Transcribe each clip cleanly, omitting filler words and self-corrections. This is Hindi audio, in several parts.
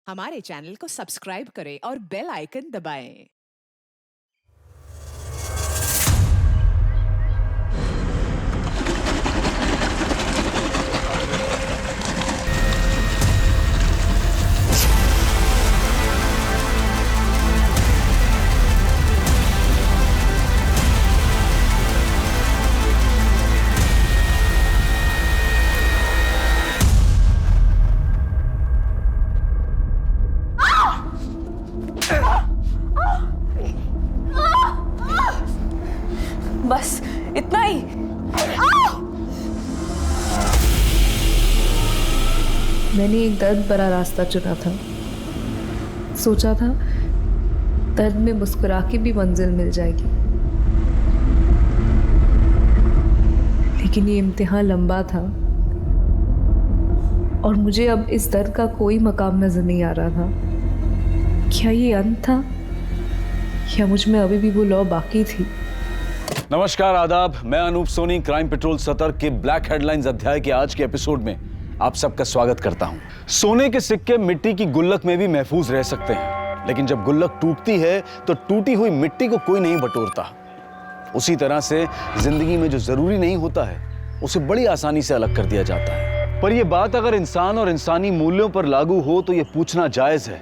हमारे चैनल को सब्सक्राइब करें और बेल आइकन दबाएं। बस इतना ही। मैंने एक दर्द भरा रास्ता चुना था। सोचा था दर्द में मुस्कुरा के भी मंजिल मिल जाएगी, लेकिन ये इम्तिहान लंबा था और मुझे अब इस दर्द का कोई मकाम नजर नहीं आ रहा था। क्या ये अंत था या मुझ में अभी भी वो लौ बाकी थी? नमस्कार, आदाब। मैं अनूप सोनी क्राइम पेट्रोल सतर्क के ब्लैक हेडलाइंस अध्याय के आज के एपिसोड में आप सबका स्वागत करता हूं। सोने के सिक्के मिट्टी की गुल्लक में भी महफूज रह सकते हैं, लेकिन जब गुल्लक टूटती है तो टूटी हुई मिट्टी को कोई नहीं बटोरता। उसी तरह से जिंदगी में जो जरूरी नहीं होता है उसे बड़ी आसानी से अलग कर दिया जाता है। पर यह बात अगर इंसान और इंसानी मूल्यों पर लागू हो तो यह पूछना जायज है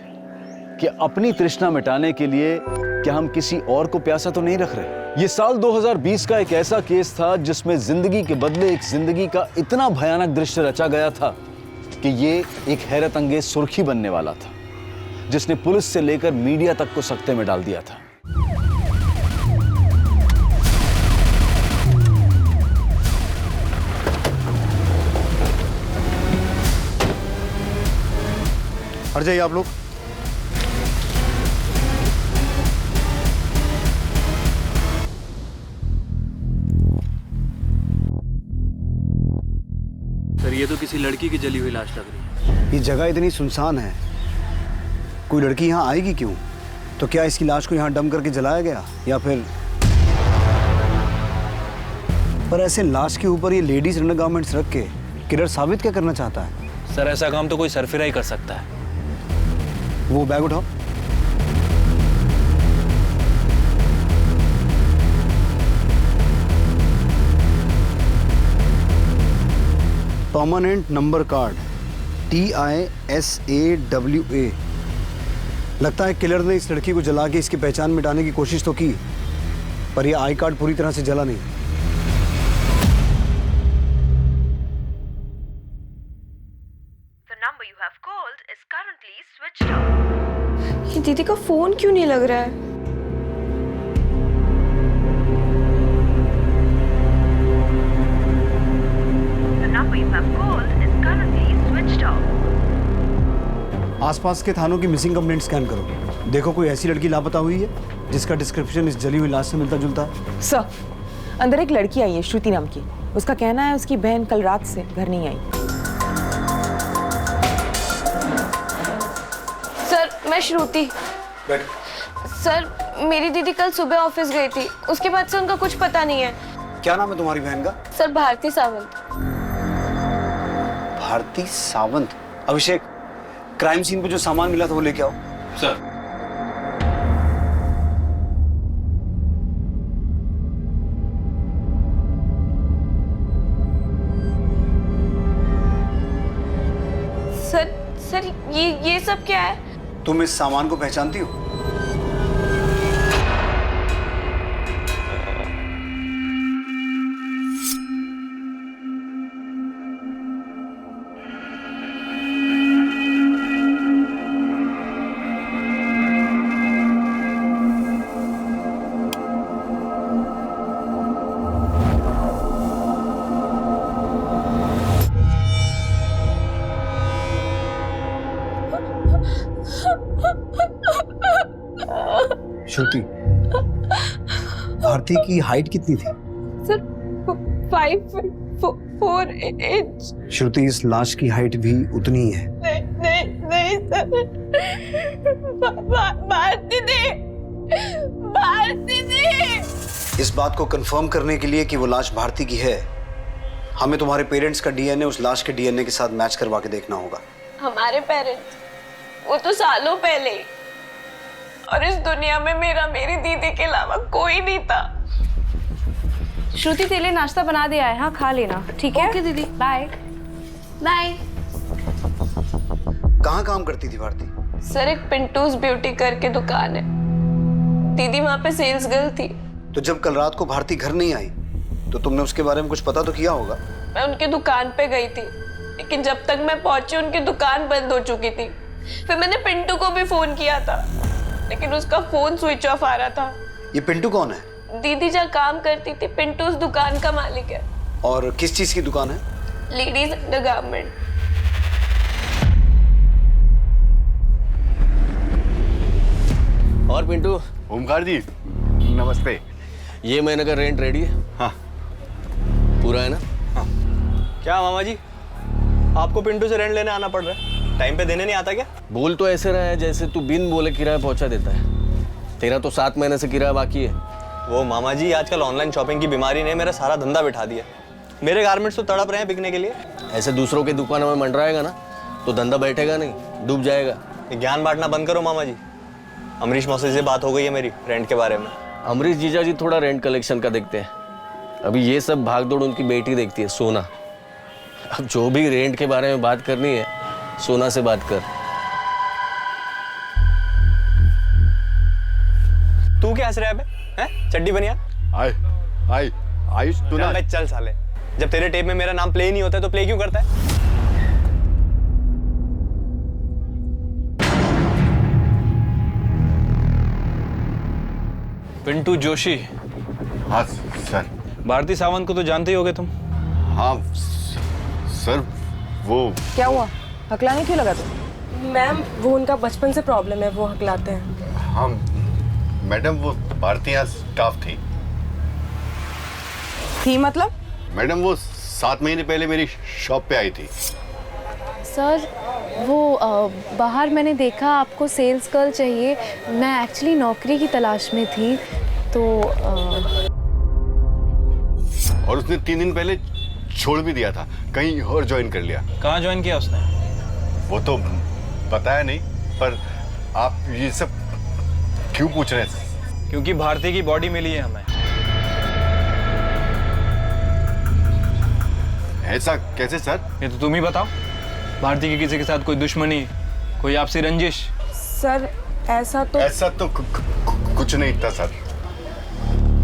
कि अपनी तृष्णा मिटाने के लिए क्या हम किसी और को प्यासा तो नहीं रख रहे। ये साल 2020 का एक ऐसा केस था जिसमें जिंदगी के बदले एक जिंदगी का इतना भयानक दृश्य रचा गया था कि ये एक हैरत अंगेज सुर्खी बनने वाला था, जिसने पुलिस से लेकर मीडिया तक को सकते में डाल दिया था। हट जाइए आप लोग। सर, ये तो किसी लड़की की जली हुई लाश लग रही है। ये जगह इतनी सुनसान है, कोई लड़की यहाँ आएगी क्यों? तो क्या इसकी लाश को यहाँ डंप करके जलाया गया या फिर? पर ऐसे लाश के ऊपर ये लेडीज अंडरगारमेंट्स रख के किलर साबित क्या करना चाहता है? सर, ऐसा काम तो कोई सरफिरा ही कर सकता है। वो बैग उठाओ। Permanent number card TISAWA। लगता है किलर ने इस लड़की को जला के इसकी पहचान मिटाने की कोशिश तो की, पर यह आई कार्ड पूरी तरह से जला नहीं। The number you have called is currently switched off. ये दीदी का फोन क्यों नहीं लग रहा है? The number you have called is currently switched off. आसपास के थानों की मिसिंग कंप्लेंट स्कैन करो, देखो कोई ऐसी लड़की लापता हुई है जिसका डिस्क्रिप्शन इस जली हुई लाश से मिलता जुलता है। सर, अंदर एक लड़की आई है श्रुति नाम की। उसका कहना है उसकी बहन कल रात से घर नहीं आई। सर, मैं श्रुति। बैठ। सर, मेरी दीदी कल सुबह ऑफिस गई थी, उसके बाद से उनका कुछ पता नहीं है। क्या नाम है तुम्हारी बहन का? सर, भारती सावंत। भारती सावंत। अभिषेक, क्राइम सीन पे जो सामान मिला था वो लेके आओ। सर, सर ये सब क्या है? तुम इस सामान को पहचानती हो? श्रुति, भारती की हाइट कितनी थी? सर, 5'4" श्रुति, इस लाश की हाइट भी उतनी ही है। नहीं सर। भारती ने। इस बात को कंफर्म करने के लिए कि वो लाश भारती की है, हमें तुम्हारे पेरेंट्स का DNA उस लाश के DNA के साथ मैच करवा के देखना होगा। हमारे पेरेंट्स? वो तो सालों पहले, और इस दुनिया में मेरी दीदी के अलावा कोई नहीं था। श्रुति तेरे लिए नाश्ता बना दिया है, हाँ खा लेना, ठीक है? ओके दीदी, बाय बाय। कहाँ काम करती थी भारती? सर एक पिंटूज ब्यूटी करके दुकान है, दीदी वहाँ पे सेल्स गर्ल थी। तो जब कल रात को भारती घर नहीं आई तो तुमने उसके बारे में कुछ पता तो किया होगा? मैं उनकी दुकान पे गई थी, लेकिन जब तक मैं पहुंची उनकी दुकान बंद हो चुकी थी। फिर मैंने पिंटू को भी फोन किया था, लेकिन उसका फोन स्विच ऑफ आ रहा था। ये पिंटू कौन है? दीदी जहाँ काम करती थी, पिंटू उस दुकान का मालिक है। और किस चीज की दुकान है? Ladies undergarment. और पिंटू, ओमकार जी नमस्ते। ये महीने का रेंट रेडी है? हाँ पूरा है ना? हाँ। क्या मामा जी, आपको पिंटू से रेंट लेने आना पड़ रहा है? टाइम पे देने नहीं आता क्या? बोल तो ऐसे रहा है जैसे तू बिन बोले किराया पहुंचा देता है। तेरा तो 7 महीने से किराया बाकी है। वो मामा जी, आजकल ऑनलाइन शॉपिंग की बीमारी ने मेरा सारा धंधा बिठा दिया। मेरे गारमेंट्स तो तड़प रहे हैं बिकने के लिए। ऐसे दूसरों की दुकानों में मंडराएगा ना तो धंधा बैठेगा नहीं, डूब जाएगा। ये ज्ञान बांटना बंद करो मामा जी। अमरीश मौसी से बात हो गई है मेरी रेंट के बारे में। अमरीश जीजा जी थोड़ा रेंट कलेक्शन का देखते हैं, अभी ये सब भागदौड़ उनकी बेटी देखती है सोना। अब जो भी रेंट के बारे में बात करनी है सोना से बात कर। तू क्या हंस रहा है बे? हैं? चड्डी बनिया? आयुष तू ना चल साले, जब तेरे टेप में मेरा नाम प्ले नहीं होता है तो प्ले क्यों करता है? पिंटू जोशी। हाँ सर। भारती सावंत को तो जानते ही होगे तुम। हाँ सर, वो क्या हुआ, हकलाने क्यों लगा तुम? मैम वो उनका बचपन से प्रॉब्लम है, वो हकलाते हैं। हाँ मैडम, वो भारती यहाँ स्टाफ थी। मतलब? मैडम वो 7 महीने पहले मेरी शॉप पे आई थी। सर वो बाहर मैंने देखा आपको सेल्स गर्ल चाहिए, मैं एक्चुअली नौकरी की तलाश में थी तो और उसने 3 दिन पहले छोड़ भी दिया था, कहीं और ज्वाइन कर लिया। कहाँ ज्वाइन किया उसने? वो तो बताया नहीं, पर आप ये सब क्यों पूछ रहे हैं? क्योंकि भारती की बॉडी मिली है हमें। ऐसा कैसे सर? ये तो तुम ही बताओ। भारती की किसी के साथ कोई दुश्मनी, कोई आपसी रंजिश? सर ऐसा तो कुछ नहीं था सर।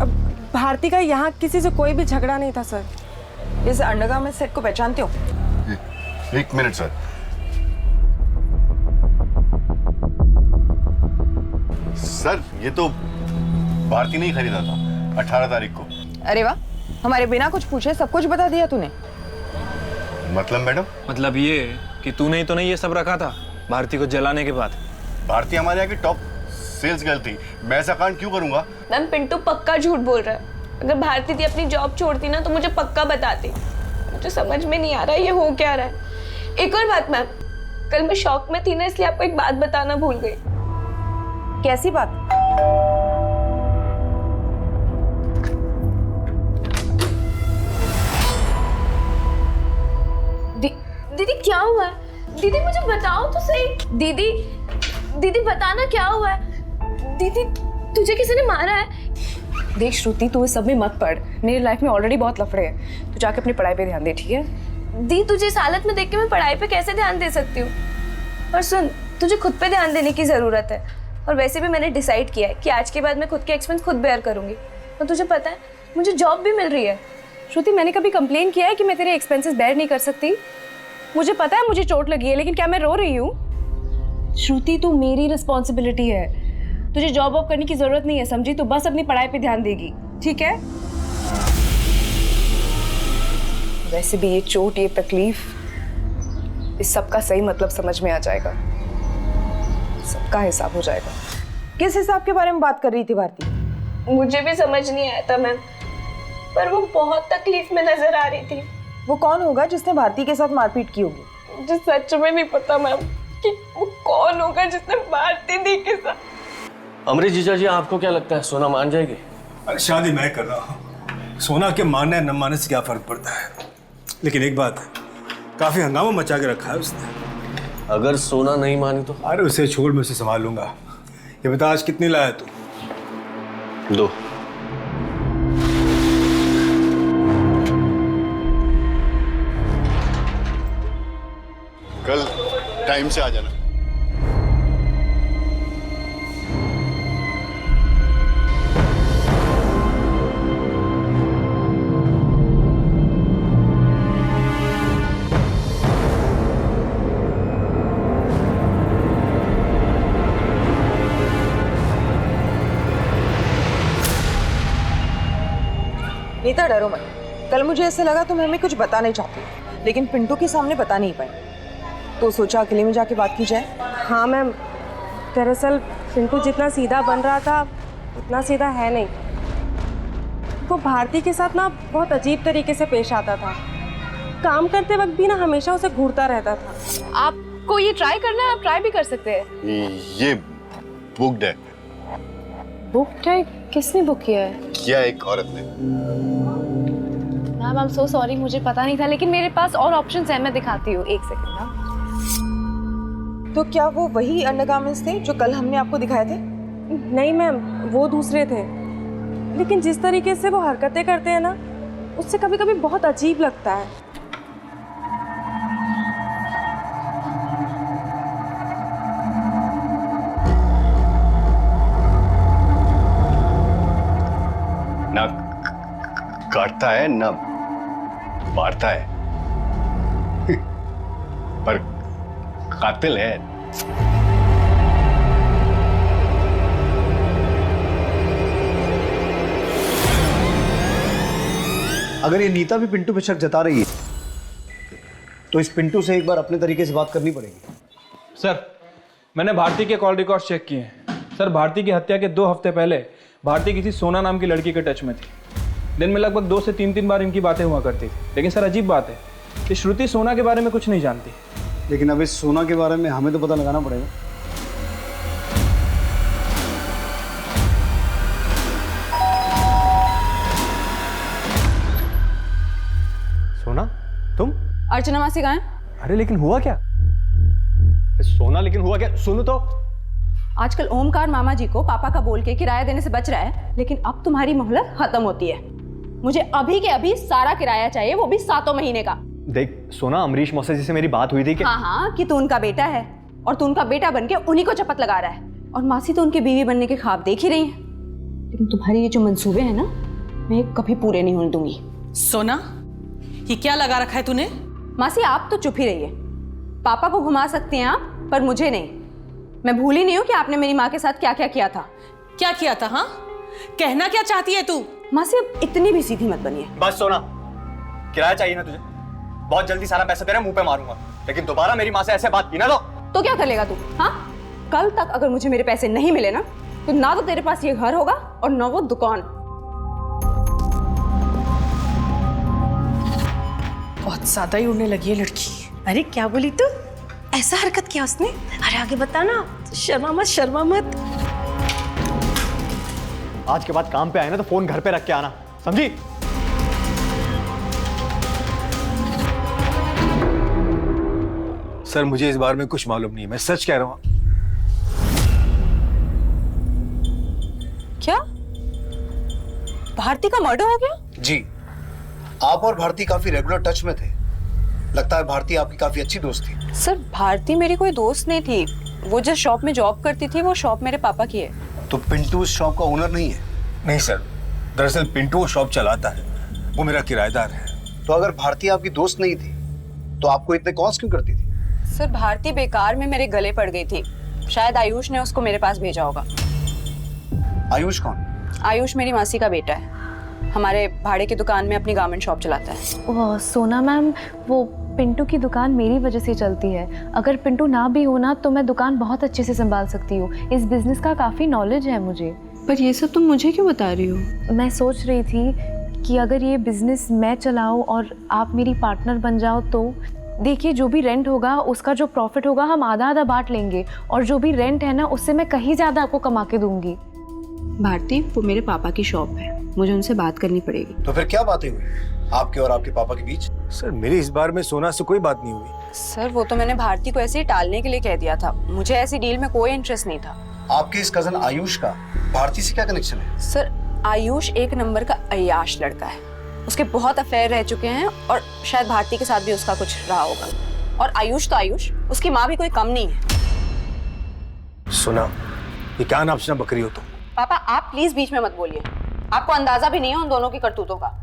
अब भारती का यहाँ किसी से कोई भी झगड़ा नहीं था सर। इस अंडरगारमेंट सेट को पहचानते हो? 1 मिनट सर। सर ये तो भारती ने ही खरीदा था 18 तारीख को। अरे वाह, हमारे बिना कुछ पूछे सब कुछ बता दिया तूने। मतलब मैडम? मतलब ये कि तूने ही तो नहीं ये सब रखा था भारती को जलाने के बाद? भारती हमारे यहाँ की टॉप सेल्स गर्ल थी, मैं ऐसा कांड क्यों करूंगा? मैम पिंटू पक्का झूठ बोल रहा है। अगर भारती थी अपनी जॉब छोड़ती ना तो मुझे पक्का बताती। मुझे समझ में नहीं आ रहा है ये हो क्या रहा है। एक और बात मैम, कल मैं शॉक में थी ना, इसलिए आपको एक बात बताना भूल गई। कैसी बात? दीदी क्या हुआ है? दीदी मुझे बताओ तो सही। दीदी बताना क्या हुआ है? दीदी तुझे किसी ने मारा है? देख श्रुति, तू इस सब में मत पड़, मेरी लाइफ में ऑलरेडी बहुत लफड़े हैं। तू जाके अपनी पढ़ाई पे ध्यान दे, ठीक है? दी तुझे इस हालत में देख के मैं पढ़ाई पे कैसे ध्यान दे सकती हूँ? और सुन, तुझे खुद पे ध्यान देने की जरूरत है। और वैसे भी मैंने डिसाइड किया है कि आज के बाद मैं खुद के एक्सपेंस खुद बेयर करूंगी। और तुझे पता है मुझे जॉब भी मिल रही है। श्रुति, मैंने कभी कंप्लेन किया है कि मैं तेरे एक्सपेंसेस बेयर नहीं कर सकती? मुझे पता है मुझे चोट लगी है, लेकिन क्या मैं रो रही हूँ? श्रुति, तू मेरी रिस्पॉन्सिबिलिटी है, तुझे जॉब वॉब करने की जरूरत नहीं है, समझी? तू बस अपनी पढ़ाई पे ध्यान देगी, ठीक है? वैसे भी ये चोट, ये तकलीफ, इस सब का सही मतलब समझ में आ जाएगा, सबका हिसाब हो जाएगा। किस हिसाब के बारे में बात कर रही थी भारती? मुझे भी समझ नहीं आया था मैम, पर वो बहुत तकलीफ में नजर आ रही थी। वो कौन होगा जिसने भारती के साथ मारपीट की होगी? मुझे सच में नहीं पता मैम कि वो कौन होगा जिसने भारती दी के साथ। अमरीश जीजा जी, आपको क्या लगता है सोना मान जाएगी? शादी मैं कर रहा हूँ, सोना के मानने न मानने से क्या फर्क पड़ता है। लेकिन एक बात, काफी हंगामा मचा के रखा है उसने। अगर सोना नहीं मानी तो? अरे उसे छोड़, मैं उसे संभाल लूंगा। ये बता आज कितनी लाया तू? 2। कल टाइम से आ जाना। नीता डरो मत। कल मुझे ऐसा लगा तुम हमें कुछ बता नहीं चाहती, लेकिन पिंटू के सामने बता नहीं पाई, तो सोचा अकेले में जाके बात की जाए। हाँ मैम, दरअसल पिंटू जितना सीधा बन रहा था उतना सीधा है नहीं। वो भारती के साथ ना बहुत अजीब तरीके से पेश आता था। काम करते वक्त भी ना हमेशा उसे घूरता रहता था। आपको ये ट्राई करना है, आप ट्राई भी कर सकते हैं। ये बुक्ड है। बुक है? किसने बुक किया है? किया एक औरत ने। Ma'am I am so sorry, मुझे पता नहीं था, लेकिन मेरे पास और ऑप्शंस हैं, मैं दिखाती हूँ, एक सेकंड ना। तो क्या वो वही अंडरगारमेंट्स थे जो कल हमने आपको दिखाए थे? नहीं मैम, वो दूसरे थे। लेकिन जिस तरीके से वो हरकतें करते हैं ना, उससे कभी कभी बहुत अजीब लगता है। ना काटता है ना मारता है, पर कातिल है। अगर ये नीता भी पिंटू पे शक जता रही है तो इस पिंटू से एक बार अपने तरीके से बात करनी पड़ेगी। सर, मैंने भारती के कॉल रिकॉर्ड चेक किए हैं। सर, भारती की हत्या के 2 हफ्ते पहले भारती किसी सोना नाम की लड़की के टच में थी। दिन में लगभग 2 से 3 बार इनकी बातें हुआ करती थी। लेकिन सर अजीब बात है कि श्रुति सोना के बारे में कुछ नहीं जानती। लेकिन अब इस सोना के बारे में हमें तो पता लगाना पड़ेगा। सोना, तुम? अर्चना मासी कहाँ है? अरे लेकिन हुआ क्या? सोना, लेकिन हुआ क्या? सुनो तो। आजकल ओमकार मामा जी को पापा का बोल के किराया देने से बच रहा है, लेकिन अब तुम्हारी मोहलत खत्म होती है। मुझे अभी के अभी सारा किराया चाहिए, वो भी 7 महीने का। देख सोना, अमरीश मौसा जी से मेरी बात हुई थी कि हाँ, कि तू उनका बेटा है और तू उनका बेटा बनके उन्हीं को चपत लगा रहा है, और मासी तो उनकी बीवी बनने के ख्वाब देख ही रही है। लेकिन तुम्हारे ये जो मंसूबे हैं ना, मैं ये कभी पूरे नहीं होने दूंगी। सोना, ये क्या लगा रखा है तूने? मासी आप तो चुप ही रहिए। पापा को घुमा सकती हैं आप, पर मुझे नहीं। मैं भूल ही नहीं हूँ कि आपने मेरी माँ के साथ क्या क्या किया था। क्या किया था? हाँ, कहना क्या चाहती है तू? मासी अब इतनी भी सीधी मत बनिए। बस सोना, किराया चाहिए ना तुझे? बहुत जल्दी सारा पैसा तेरे मुंह पे मारूंगा, लेकिन दोबारा मेरी माँ से ऐसे बात की ना तो क्या कर लेगा तू? हाँ, कल तक अगर मुझे मेरे पैसे नहीं मिले ना, तो ना तो तेरे पास ये घर होगा और ना वो दुकान। बहुत ज्यादा ही उड़ने लगी है लड़की। अरे क्या बोली तू? ऐसा हरकत किया उसने? अरे आगे बता ना, शर्मा मत, शर्मा मत। आज के बाद काम पे आए ना तो फोन घर पे रख के आना, समझी? सर मुझे इस बारे में कुछ मालूम नहीं है, मैं सच कह रहा हूँ। क्या? भारती का मर्डर हो गया? जी, आप और भारती काफी रेगुलर टच में थे। लगता है भारती आपकी काफी अच्छी दोस्त थी। सर, भारती मेरी कोई दोस्त नहीं थी। वो जिस शॉप में जॉब करती थी, वो शॉप मेरे पापा की है। तो पिंटू उस शॉप का ओनर नहीं है? नहीं सर, दरअसल पिंटू वो शॉप चलाता है, वो मेरा किराएदार है। तो अगर भारती आपकी दोस्त नहीं थी तो आपको इतने कॉल्स क्यों करती थी? सर, भारती बेकार में मेरे गले पड़ गई थी। शायद आयुष ने उसको मेरे पास भेजा होगा। आयुष कौन? आयुष मेरी मासी का बेटा है। हमारे भाड़े की दुकान में अपनी गारमेंट शॉप चलाता है। ओह सोना मैम, वो पिंटू की दुकान मेरी वजह से चलती है। अगर पिंटू ना भी हो ना, तो मैं दुकान बहुत अच्छे से संभाल सकती हूँ। इस बिजनेस का काफ़ी नॉलेज है मुझे। पर ये सब तुम मुझे क्यों बता रही हो? मैं सोच रही थी कि अगर ये बिजनेस मैं चलाऊँ और आप मेरी पार्टनर बन जाओ, तो देखिए जो भी रेंट होगा उसका जो प्रॉफिट होगा हम आधा आधा बांट लेंगे, और जो भी रेंट है ना उससे मैं कहीं ज़्यादा आपको कमा के दूंगी। भारती, वो मेरे पापा की शॉप है, मुझे उनसे बात करनी पड़ेगी। तो फिर क्या बातें हुई आपके और आपके पापा के बीच? सर मेरी इस बार में सोना से कोई बात नहीं हुई। सर वो तो मैंने भारती को ऐसे ही टालने के लिए कह दिया था, मुझे ऐसी डील में कोई इंटरेस्ट नहीं था। आपके इस कजन आयुष का भारती से क्या कनेक्शन है? सर आयुष एक नंबर का अय्याश लड़का है, उसके बहुत अफेयर रह चुके हैं और शायद भारती के साथ भी उसका कुछ रहा होगा। और आयुष तो आयुष, उसकी माँ भी कोई कम नहीं है। सुना, ये क्या नापसना बकरी हो तुम? पापा आप प्लीज बीच में मत बोलिए, आपको अंदाजा भी नहीं है उन दोनों की करतूतों का।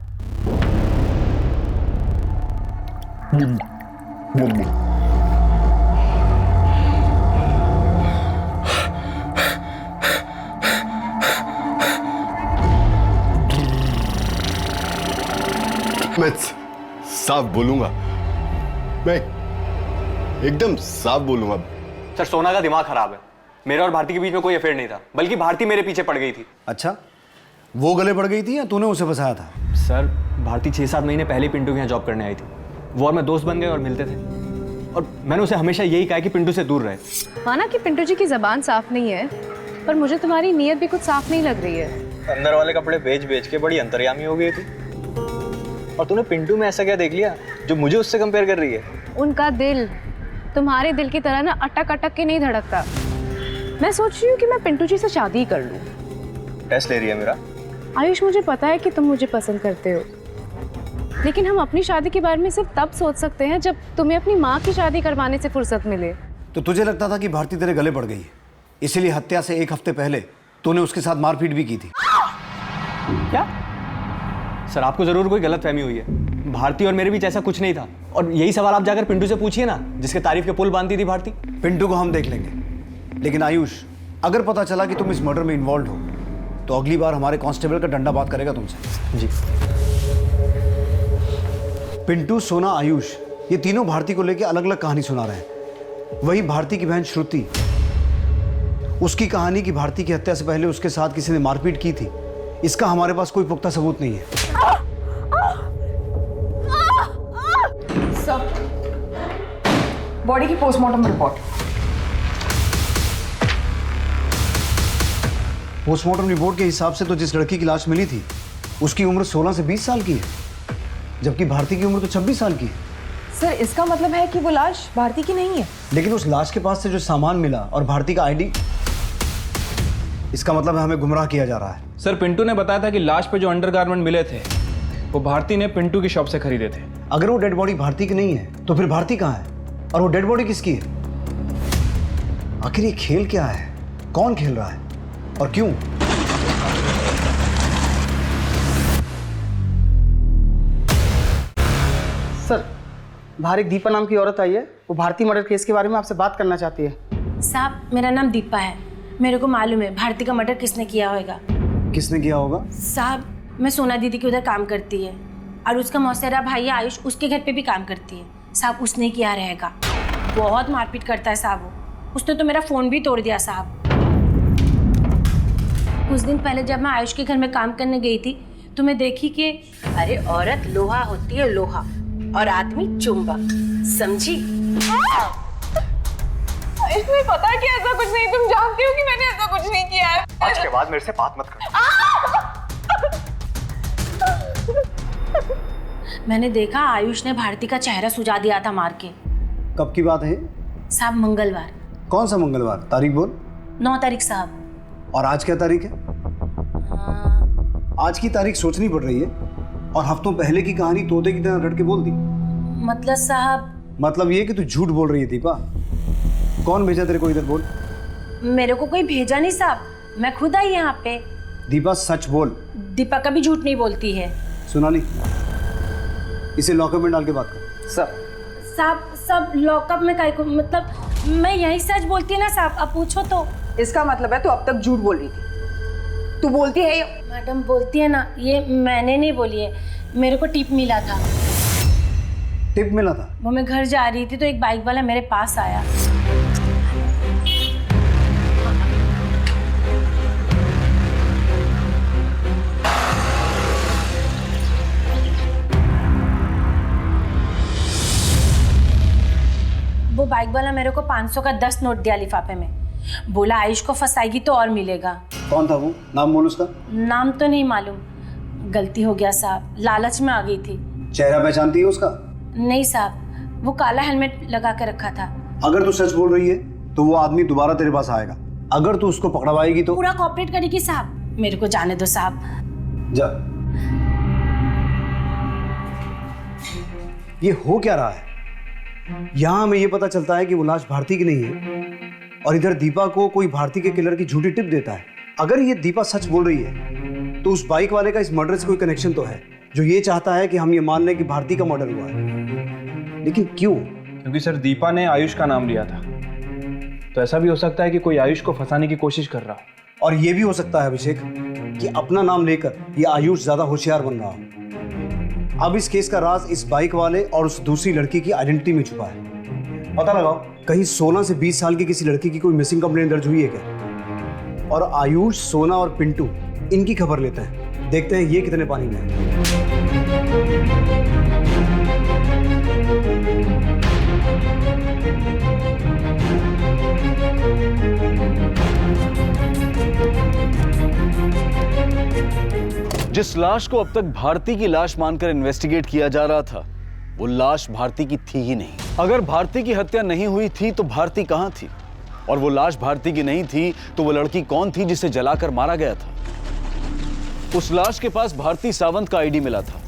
मैं साफ बोलूंगा, मैं एकदम साफ बोलूंगा। सर सोना का दिमाग खराब है। मेरा और भारती के बीच में कोई अफेयर नहीं था, बल्कि भारती मेरे पीछे पड़ गई थी। अच्छा, वो गले पड़ गई थी या तूने उसे फंसाया था? सर भारती 6-7 महीने पहले ही पिंटू के यहाँ जॉब करने आई थी। वो और मैं दोस्त बन गए और मिलते थे, और मैंने उसे हमेशा यही कहा कि पिंटू से दूर रहे। माना कि पिंटू जी की जबान साफ नहीं है, पर मुझे तुम्हारी नीयत भी कुछ साफ नहीं लग रही है। अंदर वाले कपड़े बेच के बड़ी अंतर्यामी हो गई थी। और तूने पिंटू में ऐसा क्या देख लिया जो मुझे उससे कंपेयर कर रही है? उनका दिल तुम्हारे दिल की तरह ना अटक अटक के नहीं धड़कता। मैं सोच रही हूँ कि मैं पिंटू जी से शादी कर लूँ। टेस्ट ले रही है मेरा? आयुष मुझे पता है कि तुम मुझे पसंद करते हो, लेकिन हम अपनी शादी के बारे में सिर्फ तब सोच सकते हैं जब तुम्हें अपनी माँ की शादी करवाने से फुर्सत मिले। तो तुझे लगता था कि भारती तेरे गले पड़ गई है, इसीलिए हत्या से 1 हफ्ते पहले तूने उसके साथ मारपीट भी की थी? क्या? सर आपको जरूर कोई गलतफहमी हुई है। भारती और मेरे बीच ऐसा कुछ नहीं था, और यही सवाल आप जाकर पिंटू से पूछिए ना, जिसके तारीफ के पुल बांधती थी भारती। पिंटू को हम देख लेंगे, लेकिन आयुष, अगर पता चला कि तुम इस मर्डर में इन्वॉल्व हो तो अगली बार हमारे कांस्टेबल का डंडा बात करेगा तुमसे। जी। पिंटू, सोना, आयुष, ये तीनों भारती को लेकर अलग अलग कहानी सुना रहे हैं। वही भारती की बहन श्रुति, उसकी कहानी कि भारती की हत्या से पहले उसके साथ किसी ने मारपीट की थी, इसका हमारे पास कोई पुख्ता सबूत नहीं है। सब बॉडी की पोस्टमार्टम रिपोर्ट। पोस्टमार्टम रिपोर्ट के हिसाब से तो जिस लड़की की लाश मिली थी उसकी उम्र 16 से 20 साल की है, जबकि भारती की उम्र तो 26 साल की है। सर इसका मतलब है कि वो लाश भारती की नहीं है। लेकिन उस लाश के पास से जो सामान मिला और भारती का आईडी, इसका मतलब है हमें गुमराह किया जा रहा है। सर पिंटू ने बताया था कि लाश पे जो अंडरगारमेंट मिले थे वो भारती ने पिंटू की शॉप से खरीदे थे। अगर वो डेड बॉडी भारती की नहीं है तो फिर भारती कहाँ है, और वो डेड बॉडी किसकी है? आखिर ये खेल क्या है, कौन खेल रहा है और क्यों? सर बाहर एक दीपा नाम की औरत आई है, वो भारती मर्डर केस के बारे में आपसे बात करना चाहती है। साहब मेरा नाम दीपा है, मेरे को मालूम है भारती का मर्डर किसने किया होगा। किसने किया होगा? साहब मैं सोना दीदी के उधर काम करती है, और उसका मौसेरा भाई आयुष उसके घर पे भी काम करती है। साहब उसने किया रहेगा, बहुत मारपीट करता है साहब वो। उसने तो मेरा फ़ोन भी तोड़ दिया साहब। कुछ दिन पहले जब मैं आयुष के घर में काम करने गई थी तो मैं देखी कि अरे औरत लोहा होती है लोहा, और आदमी चुंबक, समझी? इसमें पता कि ऐसा कुछ नहीं, तुम जानती हो कि मैंने ऐसा कुछ नहीं किया है। आज के बाद मेरे से बात मत करो। मैंने देखा आयुष ने भारती का चेहरा सुझा दिया था मार के। कब की बात है? साहब मंगलवार। कौन सा मंगलवार? तारीख बोल। 9 तारीख साहब। और आज क्या तारीख है? आज की तारीख सोचनी पड़ रही है, और हफ्तों पहले की कहानी तोते की तरह रट के बोल दी। मतलब साहब? मतलब ये कि तू झूठ बोल रही है दीपा। कौन भेजा तेरे को इधर? बोल। मेरे को कोई भेजा नहीं साहब, मैं खुद आई यहाँ पे। दीपा सच बोल। दीपा कभी झूठ नहीं बोलती है। सोनाली, इसे लॉकअप में डाल के बात कर। सर साहब सब लॉकअप में काहे को, मतलब मैं यही सच बोलती है ना साहब, अब पूछो तो। इसका मतलब है तू अब तक झूठ बोल रही थी। तू बोलती है? मैडम बोलती है ना, ये मैंने नहीं बोली है, मेरे को टिप मिला था। टिप मिला था? वो मैं घर जा रही थी तो एक बाइक वाला मेरे पास आया। वो बाइक वाला मेरे को 500 का 10 नोट दिया लिफाफे में, बोला आयुष को फंसाएगी तो और मिलेगा। कौन था वो? नाम बोल उसका। नाम तो नहीं मालूम, गलती हो गया साहब, लालच में आ गई थी। चेहरा पहचानती है उसका? नहीं साहब, वो काला हेलमेट लगा के रखा था। अगर तू सच बोल रही है तो वो आदमी दोबारा तेरे पास आएगा। अगर तू उसको पकड़वाएगी तो पूरा कॉपरेट करेगी साहब। मेरे को जाने दो साहब। जा। ये हो क्या रहा है? यहाँ हमें ये पता चलता है कि वो लाश भारती की नहीं है और इधर दीपा को कोई भारती के किलर की झूठी टिप देता है। अगर ये दीपा सच बोल रही है तो उस बाइक वाले का इस मर्डर से कोई कनेक्शन तो है, जो ये चाहता है कि हम ये मान लें कि भारती का मर्डर हुआ है। लेकिन क्यों? क्योंकि सर दीपा ने आयुष का नाम लिया था, तो ऐसा भी हो सकता है कि कोई आयुष को फंसाने की कोशिश कर रहा हो। और ये भी हो सकता है अभिषेक कि अपना नाम लेकर ये आयुष ज्यादा होशियार बन रहा हो। अब इस केस का राज इस बाइक वाले और उस दूसरी लड़की की आइडेंटिटी में छुपा है। पता लगाओ कहीं सोना से 20 साल की किसी लड़की की कोई मिसिंग कंप्लेंट दर्ज हुई है क्या? और आयुष, सोना और पिंटू इनकी खबर लेते हैं, देखते हैं ये कितने पानी में है। जिस लाश को अब तक भारती की लाश मानकर इन्वेस्टिगेट किया जा रहा था, वो लाश भारती की थी ही नहीं। अगर भारती की हत्या नहीं हुई थी तो भारती कहां थी? और वो लाश भारती की नहीं थी तो वो लड़की कौन थी जिसे जलाकर मारा गया था? उस लाश के पास भारती सावंत का आईडी मिला था,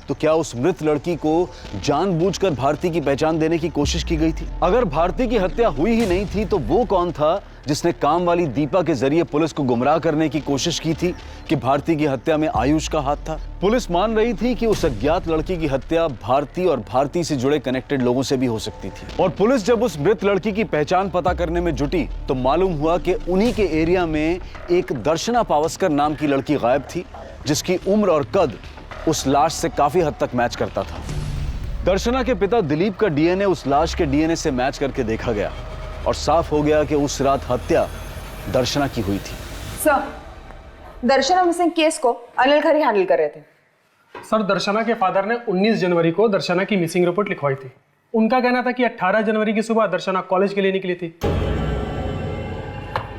तो क्या उस मृत लड़की को जानबूझकर भारती की पहचान देने की कोशिश की गई थी? अगर भारती की हत्या हुई ही नहीं थी तो वो कौन था जिसने काम वाली दीपा के जरिए पुलिस को गुमराह करने की कोशिश की थी कि भारती की हत्या में आयुष का हाथ था? पुलिस मान रही थी कि उस अज्ञात लड़की की हत्या भारती और भारती से जुड़े कनेक्टेड लोगों से भी हो सकती थी। और पुलिस जब उस मृत लड़की की पहचान पता करने में जुटी तो मालूम हुआ कि उन्हीं के एरिया में एक दर्शना पावस्कर नाम की लड़की गायब थी, जिसकी उम्र और कद उस लाश से काफी हद तक मैच करता था। दर्शना के पिता दिलीप का डीएनए उस लाश के डीएनए से मैच करके देखा गया और साफ हो गया कि उस रात हत्या दर्शना की हुई थी। सर, दर्शना मिसिंग केस को अनिल खरी हैंडल कर रहे थे। सर, दर्शना के फादर ने 19 जनवरी को दर्शना की मिसिंग रिपोर्ट लिखवाई थी। उनका कहना था कि 18 जनवरी की सुबह दर्शना कॉलेज के लिए निकली थी।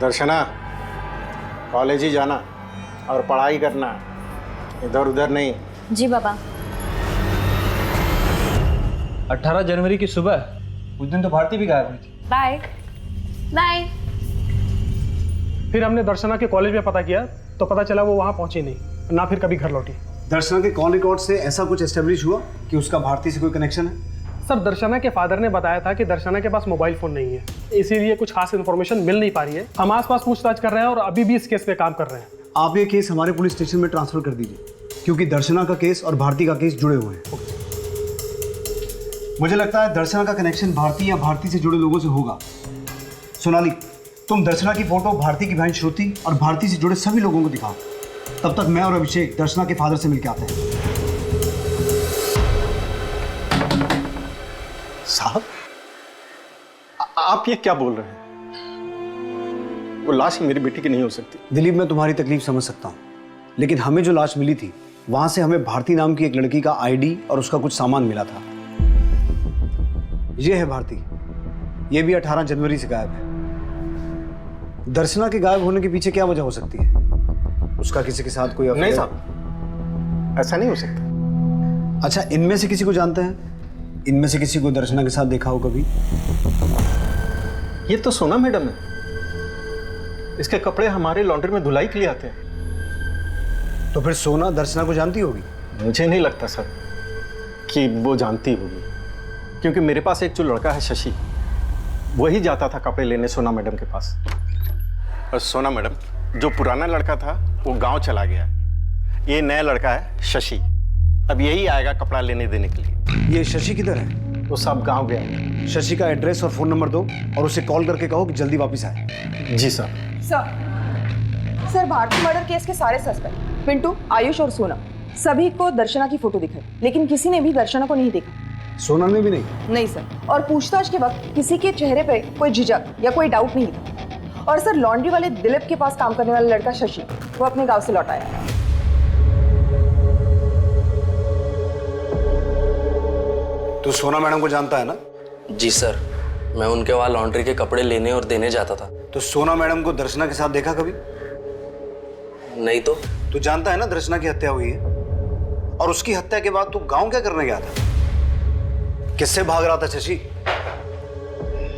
दर्शना, कॉलेज ही जाना और पढ़ाई करना, इधर उधर नहीं। जी बाबा। 18 जनवरी की सुबह उस दिन तो भारती भी गायब हुई थी। Bye bye. फिर हमने दर्शना के कॉलेज में पता किया तो पता चला वो वहाँ पहुंची नहीं, ना फिर कभी घर लौटी। दर्शना के कॉल रिकॉर्ड से ऐसा कुछ एस्टेब्लिश हुआ कि उसका भारती से कोई कनेक्शन है? सर, दर्शना के फादर ने बताया था कि दर्शना के पास मोबाइल फोन नहीं है, इसीलिए कुछ खास इन्फॉर्मेशन मिल नहीं पा रही है। हम आसपास पूछताछ कर रहे हैं और अभी भी इस केस पे काम कर रहे हैं। आप ये केस हमारे पुलिस स्टेशन में ट्रांसफर कर दीजिए, क्योंकि दर्शना का केस और भारती का केस जुड़े हुए हैं। मुझे लगता है दर्शना का कनेक्शन भारती या भारती से जुड़े लोगों से होगा। सोनाली, तुम दर्शना की फोटो भारती की बहन श्रुति और भारती से जुड़े सभी लोगों को दिखाओ। तब तक मैं और अभिषेक दर्शना के फादर से मिलकर आते हैं। साहब, आप ये क्या बोल रहे हैं? वो लाश मेरी बेटी की नहीं हो सकती। दिलीप, मैं तुम्हारी तकलीफ समझ सकता हूँ, लेकिन हमें जो लाश मिली थी वहां से हमें भारती नाम की एक लड़की का आईडी और उसका कुछ सामान मिला था। ये है भारती, ये भी 18 जनवरी से गायब है। दर्शना के गायब होने के पीछे क्या वजह हो सकती है? उसका किसी के साथ कोई नहीं साहब, ऐसा नहीं हो सकता। अच्छा, इनमें से किसी को जानते हैं? इनमें से किसी को दर्शना के साथ देखा हो कभी? ये तो सोना मैडम है, इसके कपड़े हमारे लॉन्ड्री में धुलाई के लिए आते हैं। तो फिर सोना दर्शना को जानती होगी? मुझे नहीं लगता सर कि वो जानती होगी, क्योंकि मेरे पास एक जो लड़का है शशि, वही जाता था कपड़े लेने सोना मैडम के पास। और सोना मैडम, जो पुराना लड़का था वो गांव चला गया, ये नया लड़का है शशि, अब यही आएगा कपड़ा लेने देने के लिए। ये शशि किधर है? वो सब गांव गया है। शशि का एड्रेस और फोन नंबर दो और उसे कॉल करके कहो कि जल्दी वापस आए। जी sir. Sir, Bharti murder case के सारे सस्पेक्ट पिंटू, आयुष और सोना, सभी को दर्शना की फोटो दिखाई, लेकिन किसी ने भी दर्शना को नहीं देखा। सोना ने भी नहीं? नहीं सर, और पूछताछ के वक्त किसी के चेहरे पे कोई झिझक या कोई डाउट नहीं था। और सर, लॉन्ड्री वाले दिलीप के पास काम करने वाला लड़का शशि, वो अपने गांव से लौट आया। तू सोना मैडम को जानता है ना? जी सर, मैं उनके वहाँ लॉन्ड्री के कपड़े लेने और देने जाता था। तो सोना मैडम को दर्शना के साथ देखा कभी? नहीं तो। तू जानता है ना दर्शना की हत्या हुई है? और उसकी हत्या के बाद तू गांव क्या करने गया था? किससे भाग रहा था शशि?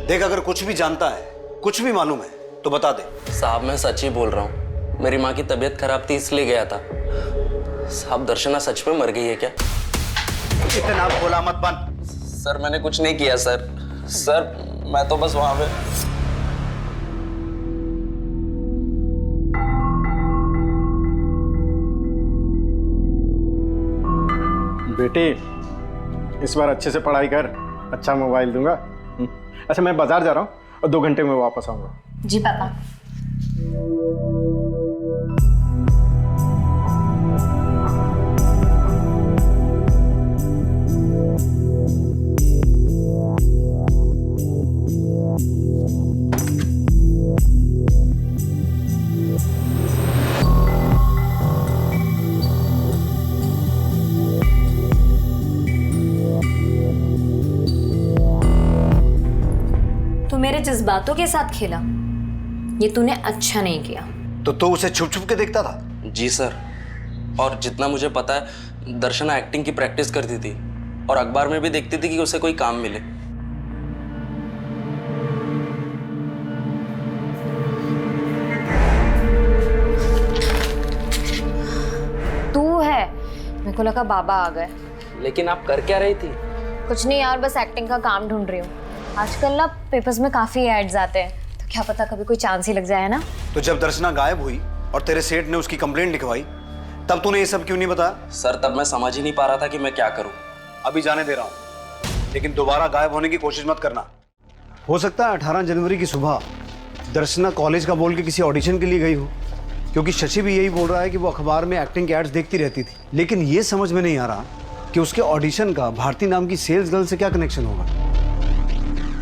देख, अगर कुछ भी जानता है, कुछ भी मालूम है तो बता दे। साहब मैं सच ही बोल रहा हूँ, मेरी माँ की तबीयत खराब थी इसलिए गया था। साहब दर्शना सच में मर गई है क्या? इतना भोला मत बन। सर मैंने कुछ नहीं किया सर। सर मैं तो बस वहां पे। बेटे इस बार अच्छे से पढ़ाई कर, अच्छा मोबाइल दूंगा। अच्छा मैं बाजार जा रहा हूँ और 2 घंटे में वापस आऊंगा। जी पापा। मेरे जज्बातों के साथ खेला, ये तूने अच्छा नहीं किया। तो उसे छुप छुप के देखता था? जी सर, और जितना मुझे पता है दर्शना एक्टिंग की प्रैक्टिस करती थी और अखबार में भी देखती थी कि उसे कोई काम मिले। तू है? मेरे को लगा बाबा आ गए। लेकिन आप कर क्या रही थी? कुछ नहीं यार, बस एक्टिंग का काम ढूंढ रही हूँ। आजकल ना पेपर्स में काफी एड्स आते हैं, तो क्या पता कभी कोई चांस ही लग जाए ना। तो जब दर्शना गायब हुई और तेरे सेठ ने उसकी कंप्लेंट लिखवाई, तब तूने ये सब क्यों नहीं बताया? सर तब मैं समझ ही नहीं पा रहा था कि मैं क्या करूं। अभी जाने दे रहा हूं, लेकिन दोबारा गायब होने की कोशिश मत करना। हो सकता है 18 जनवरी की सुबह दर्शना कॉलेज का बोल के किसी ऑडिशन के लिए गई हो, क्योंकि शशि भी यही बोल रहा है कि वो अखबार में एक्टिंग के एड्स देखती रहती थी। लेकिन ये समझ में नहीं आ रहा कि उसके ऑडिशन का भारती नाम की सेल्स गर्ल से क्या कनेक्शन होगा।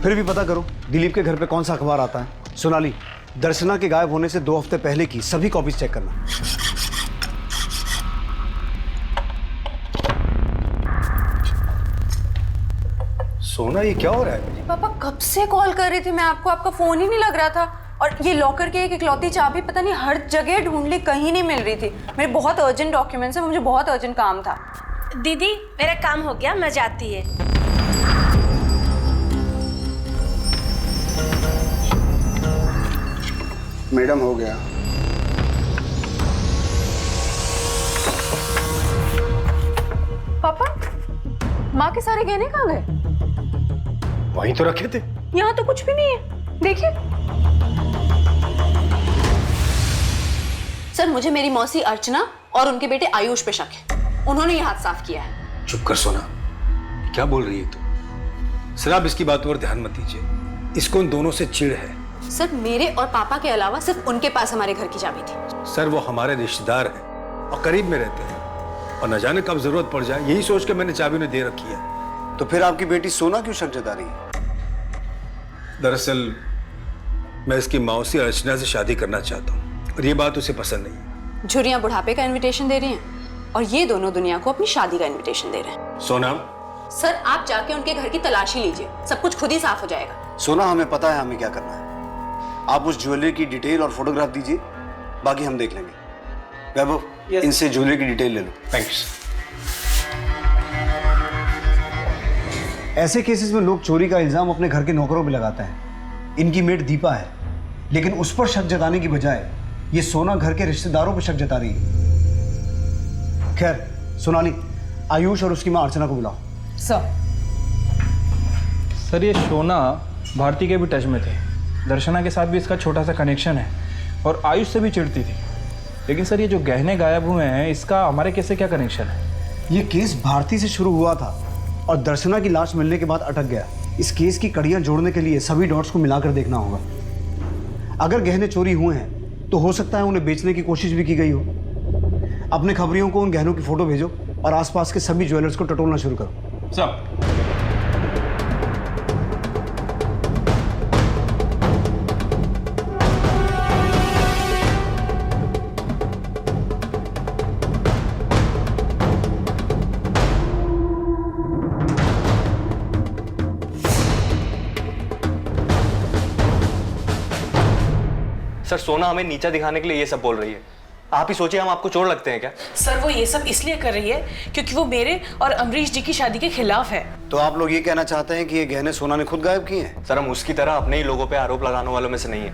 फिर भी पता करो दिलीप के घर पे कौन सा अखबार आता है। सोनाली, दर्शना के गायब होने से 2 हफ्ते पहले की सभी कॉपीज चेक करना। सोना ये क्या हो रहा है? पापा कब से कॉल कर रही थी मैं आपको, आपका फोन ही नहीं लग रहा था। और ये लॉकर की एक इकलौती चाबी पता नहीं हर जगह ढूंढ ली, कहीं नहीं मिल रही थी। मेरे बहुत अर्जेंट डॉक्यूमेंट्स है, मुझे बहुत अर्जेंट काम था। दीदी मेरा काम हो गया, मैं जाती है। मैडम हो गया। पापा माँ के सारे गहने कहाँ गए? वहीं तो रखे थे। यहाँ तो कुछ भी नहीं है, देखिए। सर मुझे मेरी मौसी अर्चना और उनके बेटे आयुष पे शक है, उन्होंने ये हाथ साफ किया है। चुप कर सोना, क्या बोल रही है तू? सर आप इसकी बातों पर ध्यान मत दीजिए, इसको उन दोनों से चिढ़ है। सर मेरे और पापा के अलावा सिर्फ उनके पास हमारे घर की चाबी थी। सर वो हमारे रिश्तेदार हैं और करीब में रहते हैं, और न जाने कब जरूरत पड़ जाए, यही सोच के मैंने चाबी उन्हें दे रखी है। तो फिर आपकी बेटी सोना क्यों शक जता रही है? दरअसल मैं इसकी मौसी अर्चना से शादी करना चाहता हूँ और ये बात उसे पसंद नहीं है। झुर्रियां बुढ़ापे का इनविटेशन दे रही हैं और ये दोनों दुनिया को अपनी शादी का इनविटेशन दे रहे हैं। सोना सर आप जाके उनके घर की तलाशी लीजिए, सब कुछ खुद ही साफ हो जाएगा। सोना हमें पता है हमें क्या करना है। आप उस ज्वेलरी की डिटेल और फोटोग्राफ दीजिए, बाकी हम देख लेंगे। वैभव, इनसे ज्वेलरी की डिटेल ले लो। थैंक्स। ऐसे केसेस में लोग चोरी का इल्जाम अपने घर के नौकरों पे लगाते हैं। इनकी मेड दीपा है, लेकिन उस पर शक जताने की बजाय ये सोना घर के रिश्तेदारों पर शक जता रही है। खैर सोनाली, आयुष और उसकी मां अर्चना को बुलाओ। सर ये सोना भारती के भी टच में थे, दर्शना के साथ भी इसका छोटा सा कनेक्शन है और आयुष से भी चिढ़ती थी। लेकिन सर ये जो गहने गायब हुए हैं, इसका हमारे केस से क्या कनेक्शन है? ये केस भारती से शुरू हुआ था और दर्शना की लाश मिलने के बाद अटक गया। इस केस की कड़ियां जोड़ने के लिए सभी डॉट्स को मिलाकर देखना होगा। अगर गहने चोरी हुए हैं तो हो सकता है उन्हें बेचने की कोशिश भी की गई हो। अपने खबरियों को उन गहनों की फोटो भेजो और आसपास के सभी ज्वेलर्स को टटोलना शुरू करो। सब सर सोना हमें नीचा दिखाने के लिए ये सब बोल रही है। आप ही सोचिए, हम आपको चोर लगते हैं क्या? सर वो ये सब इसलिए कर रही है क्योंकि वो मेरे और अमरीश जी की शादी के खिलाफ है। तो आप लोग ये कहना चाहते हैं कि ये गहने सोना ने खुद गायब किए हैं? सर हम उसकी तरह अपने ही लोगों पे आरोप लगाने वालों में से नहीं है।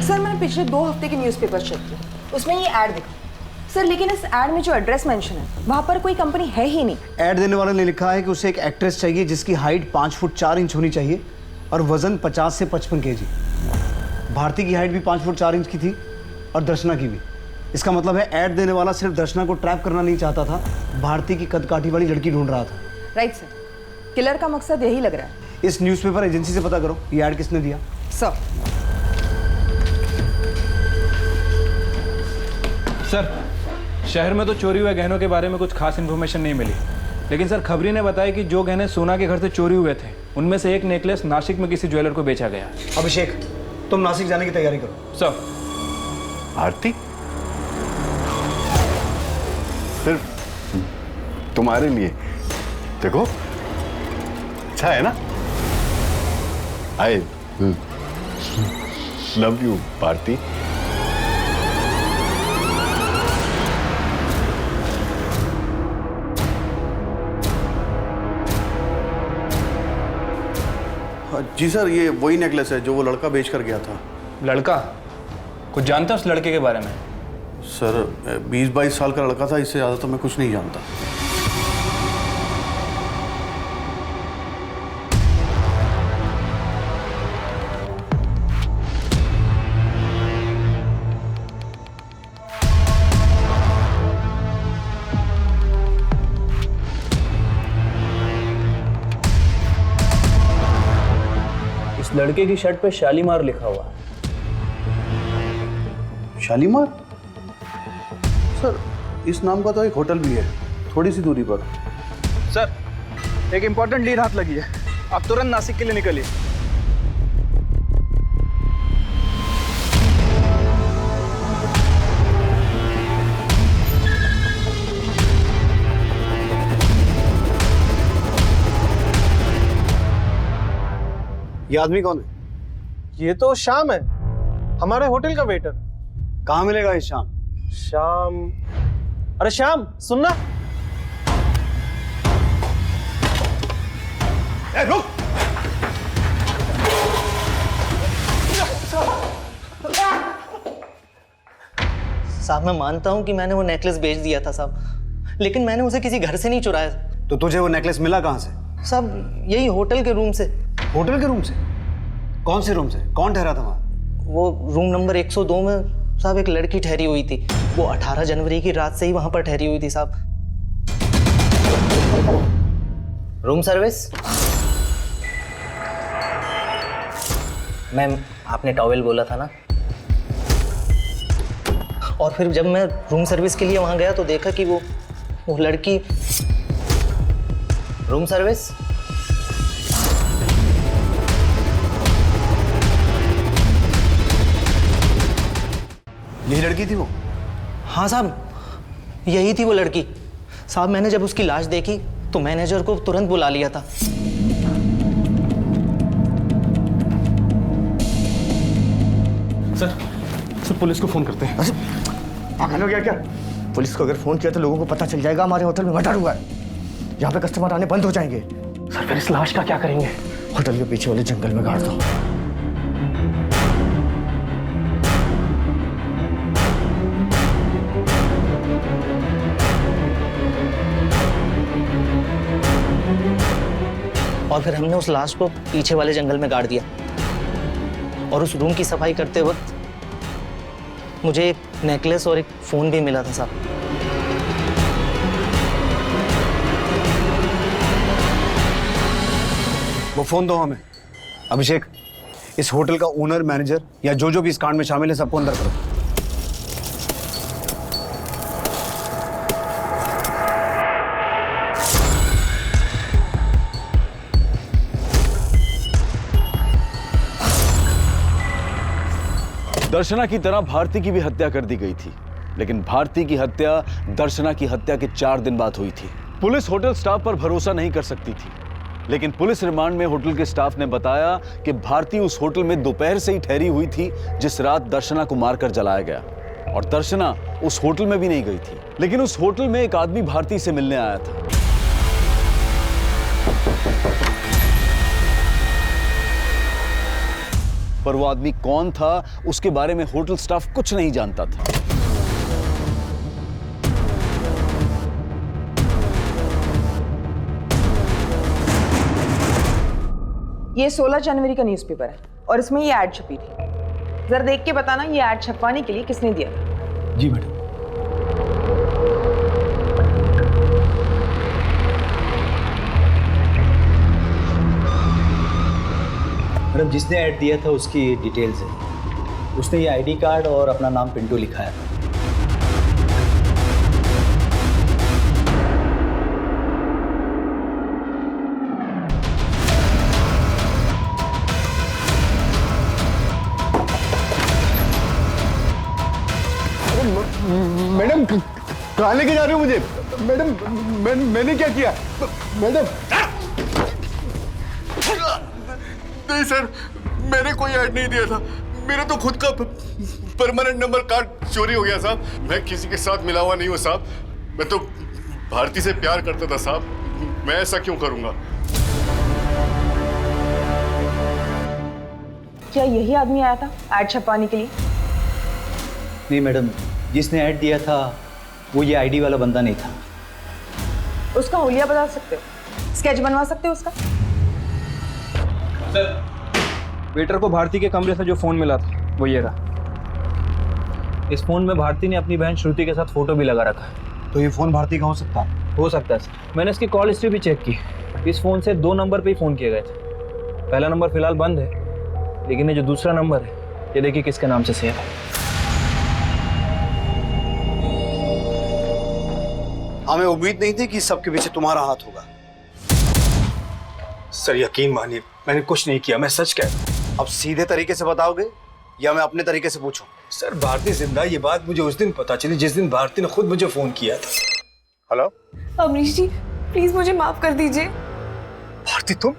सर मैंने पिछले 2 हफ्ते के न्यूज़पेपर चेक किए, उसमें ये ऐड दिखा सर, लेकिन इस ऐड में जो एड्रेस मेंशन है वहाँ पर कोई कंपनी है ही नहीं। ऐड देने वाले ने लिखा है कि उसे एक एक्ट्रेस चाहिए जिसकी हाइट 5 फुट 4 इंच होनी चाहिए और वजन 50 से 55 केजी। भारती की हाइट भी 5 फुट 4 इंच की थी और दर्शना की भी। इसका मतलब है ऐड देने वाला सिर्फ दर्शना को ट्रैप करना नहीं चाहता था, भारती की कदकाठी वाली लड़की ढूंढ रहा था। राइट सर, किलर का मकसद यही लग रहा है। इस न्यूज़पेपर एजेंसी से पता करो ये ऐड किसने दिया। सर शहर में तो चोरी हुए गहनों के बारे में कुछ खास इन्फॉर्मेशन नहीं मिली, लेकिन सर खबरी ने बताया कि जो गहने सोना के घर से चोरी हुए थे उनमें से एक नेकलेस नासिक में किसी ज्वेलर को बेचा गया। अभिषेक तुम नासिक जाने की तैयारी करो। सर आरती सिर्फ तुम्हारे लिए, देखो अच्छा है ना। I love you Bharti. जी सर, ये वही नेकलेस है जो वो लड़का बेच कर गया था। लड़का? कुछ जानते हो उस लड़के के बारे में? सर 20-22 साल का लड़का था, इससे ज़्यादा तो मैं कुछ नहीं जानता। लड़के की शर्ट पे शालीमार लिखा हुआ है। शालीमार? सर इस नाम का तो एक होटल भी है थोड़ी सी दूरी पर। सर एक इंपॉर्टेंट लीड हाथ लगी है, आप तुरंत नासिक के लिए निकलिए। ये आदमी कौन है? ये तो श्याम है, हमारे होटल का वेटर। कहाँ मिलेगा ये श्याम? श्याम, अरे श्याम सुनना। रुक। साहब मैं मानता हूं कि मैंने वो नेकलेस बेच दिया था साहब, लेकिन मैंने उसे किसी घर से नहीं चुराया। तो तुझे वो नेकलेस मिला कहाँ से? साहब यही होटल के रूम से। होटल के रूम से? कौन से रूम से? कौन ठहरा था वहाँ? वो रूम नंबर 102 में साहब एक लड़की ठहरी हुई थी। वो 18 जनवरी की रात से ही वहां पर ठहरी हुई थी साहब। Room service? मैम आपने टॉवेल बोला था ना। और फिर जब मैं रूम सर्विस के लिए वहां गया तो देखा कि वो लड़की। Room service? यही लड़की थी वो? हाँ साहब यही थी वो लड़की। साहब मैंने जब उसकी लाश देखी तो मैनेजर को तुरंत बुला लिया था। सर पुलिस को फोन करते हैं। पागल हो गया क्या? पुलिस को अगर फोन किया तो लोगों को पता चल जाएगा हमारे होटल में मर्डर हुआ है। यहाँ पे कस्टमर आने बंद हो जाएंगे। सर फिर इस लाश का क्या करेंगे? होटल के पीछे वाले जंगल में गाड़ दो। और फिर हमने उस लाश को पीछे वाले जंगल में गाड़ दिया। और उस रूम की सफाई करते वक्त मुझे एक नेकलेस और एक फोन भी मिला था साहब। वो फोन दो हमें। अभिषेक इस होटल का ओनर, मैनेजर या जो भी इस कांड में शामिल है सबको अंदर करो। दर्शना की तरह भारती की भी हत्या कर दी गई थी, लेकिन भारती की हत्या दर्शना की हत्या के 4 दिन बाद हुई थी। पुलिस होटल स्टाफ पर भरोसा नहीं कर सकती थी, लेकिन पुलिस रिमांड में होटल के स्टाफ ने बताया कि भारती उस होटल में दोपहर से ही ठहरी हुई थी जिस रात दर्शना को मारकर जलाया गया, और दर्शना उस होटल में भी नहीं गई थी। लेकिन उस होटल में एक आदमी भारती से मिलने आया था। पर वो आदमी कौन था उसके बारे में होटल स्टाफ कुछ नहीं जानता था। ये 16 जनवरी का न्यूज़पेपर है और इसमें ये ऐड छपी थी। जरा देख के बताना ये ऐड छपवाने के लिए किसने दिया था। जी मैडम। मैडम, जिसने ऐड दिया था उसकी डिटेल्स है। उसने ये आईडी कार्ड और अपना नाम पिंटू लिखा है। मैडम कहाँ लेके जा रहे हो मुझे? मैडम मैंने क्या किया? मैडम नहीं सर, मैंने कोई ऐड नहीं दिया था। मेरा तो खुद का परमानेंट नंबर कार्ड चोरी हो गया साहब। मैं किसी के साथ मिला हुआ नहीं हूँ साहब। मैं तो भारती से प्यार करता था साहब। मैं ऐसा क्यों करूंगा? क्या यही आदमी आया था ऐड छपवाने के लिए? नहीं मैडम, जिसने ऐड दिया था वो ये आईडी वाला बंदा नहीं था। उसका हुलिया बता सकते हो? स्केच बनवा सकते हो उसका? सर, वेटर को भारती के कमरे से जो फोन मिला था वो ये रहा। इस फोन में भारती ने अपनी बहन श्रुति के साथ फोटो भी लगा रखा है। तो ये फोन भारती का हो सकता है? हो सकता है सर। मैंने इसकी कॉल हिस्ट्री भी चेक की। इस फोन से 2 नंबर पे ही फोन किए गए थे। पहला नंबर फिलहाल बंद है, लेकिन ये जो दूसरा नंबर है ये देखिए किसके नाम से सेव है। हमें उम्मीद नहीं थी कि सबके पीछे तुम्हारा हाथ होगा। सर यकीन मानिए, मैंने कुछ नहीं किया। मैं सच कह रहा हूं। अब सीधे तरीके से बताओगे या मैं अपने तरीके से पूछूं? सर भारती जिंदा, ये बात मुझे उस दिन पता चली जिस दिन भारती ने खुद मुझे फोन किया था। हेलो अमरीश जी, प्लीज मुझे माफ कर दीजिए। भारती, तुम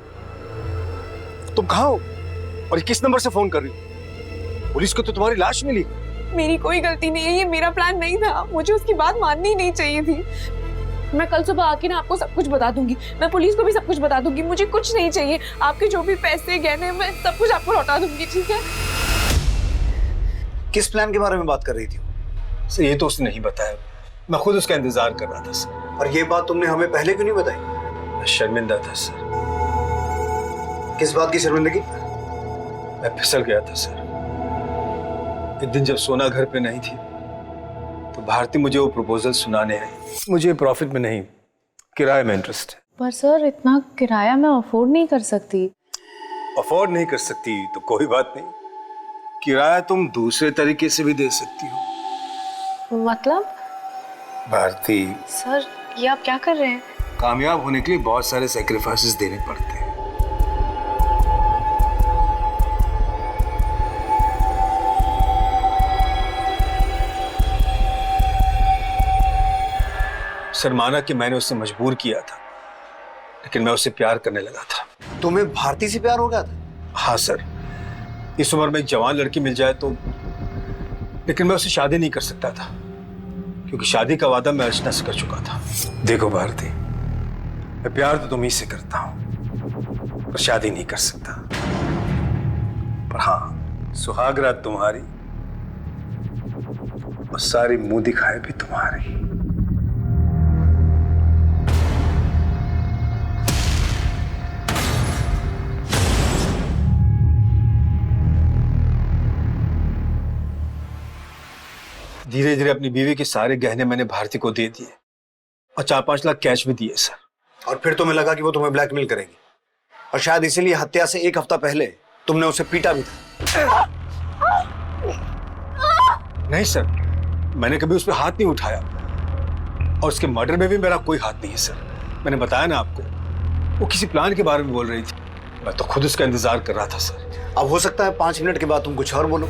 कहाँ हो और किस नंबर से फोन कर रही हो? पुलिस को तो तुम्हारी लाश मिली। मेरी कोई गलती नहीं है, ये मेरा प्लान नहीं था। मुझे उसकी बात माननी ही नहीं चाहिए थी। मैं कल सुबह आके ना आपको सब कुछ बता दूंगी। मैं पुलिस को भी सब कुछ बता दूंगी। मुझे कुछ नहीं चाहिए। आपके जो भी पैसे गहने मैं सब कुछ आपको लौटा दूंगी, ठीक है? किस प्लान के बारे में बात कर रही थी? सर ये तो उसने नहीं बताया। मैं खुद उसका इंतजार कर रहा था सर। और ये बात तुमने हमें पहले क्यों नहीं बताई? मैं शर्मिंदा था सर। किस बात की शर्मिंदगी? मैं फिसल गया था सर। एक दिन जब सोना घर पे नहीं थी तो भारती मुझे वो प्रपोजल सुनाने आई। मुझे प्रॉफिट में नहीं, किराए में इंटरेस्ट है। पर सर इतना किराया मैं अफोर्ड नहीं कर सकती। अफोर्ड नहीं कर सकती तो कोई बात नहीं, किराया तुम दूसरे तरीके से भी दे सकती हो। मतलब? भारती सर ये आप क्या कर रहे हैं? कामयाब होने के लिए बहुत सारे सैक्रिफाइसेस देने पड़ते हैं। सर माना कि मैंने उससे मजबूर किया था, लेकिन मैं उससे प्यार करने लगा था। तुम्हें भारती से प्यार हो गया था? हाँ सर, इस उम्र में एक जवान लड़की मिल जाए तो, लेकिन मैं उससे शादी नहीं कर सकता था क्योंकि शादी का वादा मैं अर्चना से कर चुका था। देखो भारती, मैं प्यार तो तुम ही से करता हूं पर शादी नहीं कर सकता। पर हाँ, सुहाग रात तुम्हारी और सारी मुंह दिखाए भी तुम्हारी। धीरे धीरे अपनी बीवी के सारे गहने मैंने भारती को दे दिए और 4-5 लाख कैश भी दिए सर। और फिर तुम्हें लगा कि वो तुम्हें ब्लैकमेल करेगी और शायद इसीलिए हत्या से 1 हफ्ता पहले तुमने उसे पीटा भी था। नहीं सर, मैंने कभी उस पर हाथ नहीं उठाया और उसके मर्डर में भी मेरा कोई हाथ नहीं है सर। मैंने बताया ना आपको, वो किसी प्लान के बारे में बोल रही थी। मैं तो खुद उसका इंतजार कर रहा था सर। अब हो सकता है 5 मिनट के बाद तुम कुछ और बोलो।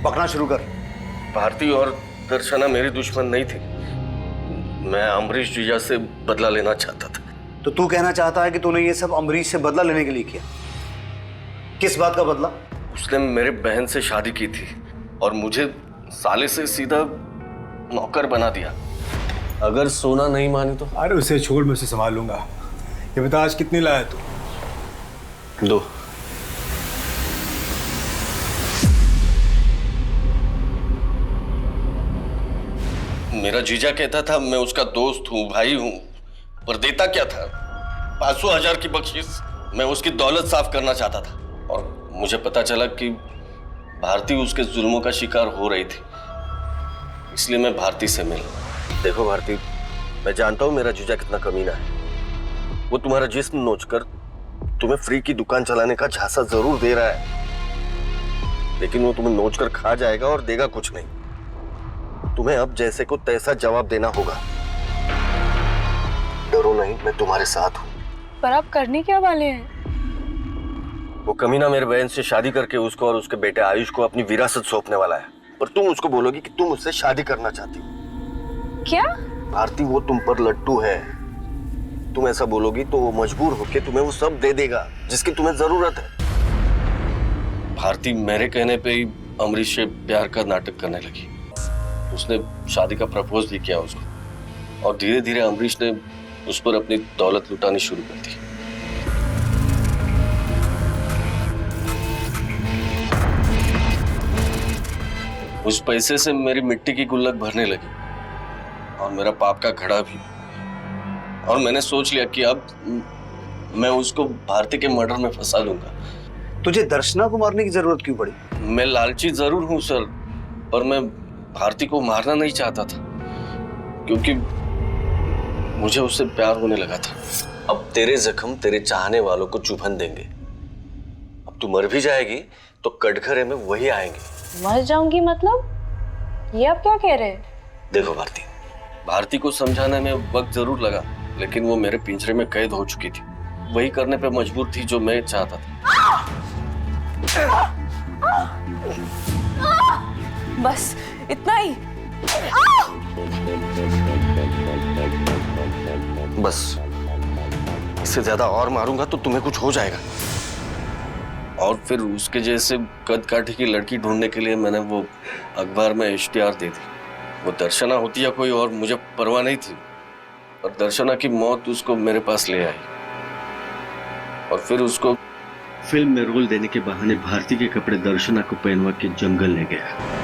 बकना शुरू कर। भारती और दर्शना मेरी दुश्मन नहीं थी। मैं अमरीश जीजा से बदला लेना चाहता था। तो तू कहना चाहता है कि तूने ये सब अमरीश से बदला लेने के लिए किया? किस बात का बदला? उसने मेरे बहन से शादी की थी और मुझे साले से सीधा नौकर बना दिया। अगर सोना नहीं मानी तो? अरे उसे छोड़, मैं उसे संभाल लूंगा। ये बता आज कितनी लाया तू? 2। मेरा जीजा कहता था मैं उसका दोस्त हूँ, भाई हूँ, पर देता क्या था? 500,000 की बख्शीश। मैं उसकी दौलत साफ करना चाहता था और मुझे पता चला कि भारती उसके जुल्मों का शिकार हो रही थी, इसलिए मैं भारती से मिला। देखो भारती, मैं जानता हूँ मेरा जीजा कितना कमीना है। वो तुम्हारा जिस्म नोचकर तुम्हें फ्री की दुकान चलाने का झांसा जरूर दे रहा है, लेकिन वो तुम्हें नोचकर खा जाएगा और देगा कुछ नहीं। तुम्हें अब जैसे को तैसा जवाब देना होगा। डरो नहीं, मैं तुम्हारे साथ हूँ। पर आप करने क्या वाले हैं? वो कमीना मेरे बहन से शादी करके उसको और उसके बेटे आयुष को अपनी विरासत सौंपने वाला है, पर तुम उसको बोलोगी कि तुम उससे शादी करना चाहती हो। क्या? भारती, वो तुम पर लट्टू है। तुम ऐसा बोलोगी तो वो मजबूर होकर तुम्हें वो सब दे देगा जिसकी तुम्हें जरूरत है। भारती मेरे कहने पे ही अमरीश से प्यार का नाटक करने लगी। उसने शादी का प्रपोज भी किया उसको, और धीरे धीरे अमरीश ने उस पर अपनी दौलत लुटानी शुरू कर दी। उस पैसे से मेरी मिट्टी की गुल्लक भरने लगी और मेरा पाप का घड़ा भी। और मैंने सोच लिया कि अब मैं उसको भारती के मर्डर में फंसा लूंगा। तुझे दर्शना को मारने की जरूरत क्यों पड़ी? मैं लालची जरूर हूं सर, पर मैं भारती को मारना नहीं चाहता था, क्योंकि मुझे उससे प्यार होने लगा था। अब तेरे जख्म तेरे चाहने वालों को चुभन देंगे। अब तू मर भी जाएगी तो कटघरे में वही आएंगे। मर जाऊंगी मतलब? ये आप क्या कह रहे हैं? देखो भारती को समझाने में वक्त जरूर लगा, लेकिन वो मेरे पिंजरे में कैद हो चुकी थी। वही करने पे मजबूर थी जो मैं चाहता था। बस इतना ही? बस इससे ज्यादा और मारूंगा तो तुम्हें कुछ हो जाएगा। और फिर उसके जैसे कद काठी की लड़की ढूंढने के लिए मैंने वो अखबार में इश्तिहार दे दी। वो दर्शना होती या कोई और मुझे परवाह नहीं थी, और दर्शना की मौत उसको मेरे पास ले आई। और फिर उसको फिल्म में रोल देने के बहाने भारती के कपड़े दर्शना को पहनवा के जंगल ले गया।